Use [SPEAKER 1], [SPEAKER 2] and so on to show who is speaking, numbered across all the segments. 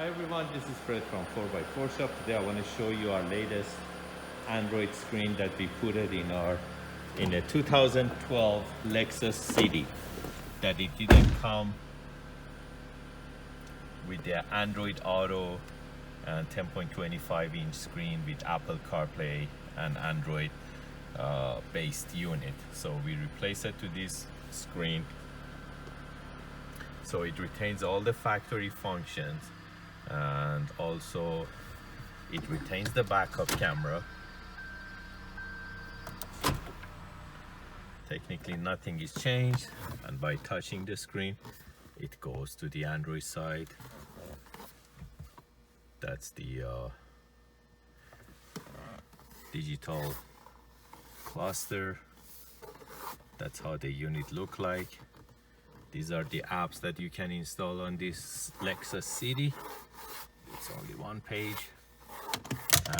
[SPEAKER 1] Hi everyone, this is Fred from 4x4 Shop. Today I want to show you our latest Android screen that we put it in a 2012 Lexus CD. That it didn't come with the Android Auto and 10.25 inch screen with Apple CarPlay and Android based unit. So we replace it to this screen. So it retains all the factory functions, and also it retains the backup camera. Technically nothing is changed, and by touching the screen it goes to the Android side. That's the digital cluster. That's how the unit look like. These are the apps that you can install on this Lexus CD. It's only one page,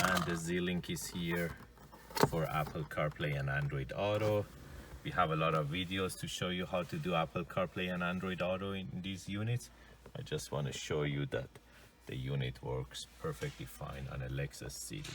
[SPEAKER 1] and the Z-Link is here for Apple CarPlay and Android Auto. We have a lot of videos to show you how to do Apple CarPlay and Android Auto in these units. I just want to show you that the unit works perfectly fine on a Lexus CD.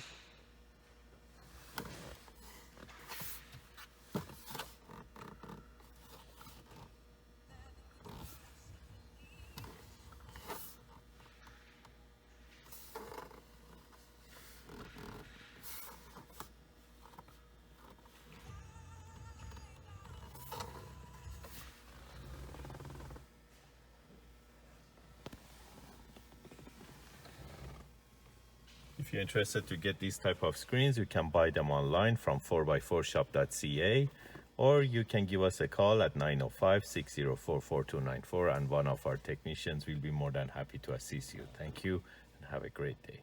[SPEAKER 1] If you're interested to get these type of screens, you can buy them online from 4x4shop.ca, or you can give us a call at 905-604-4294, and one of our technicians will be more than happy to assist you. Thank you and have a great day.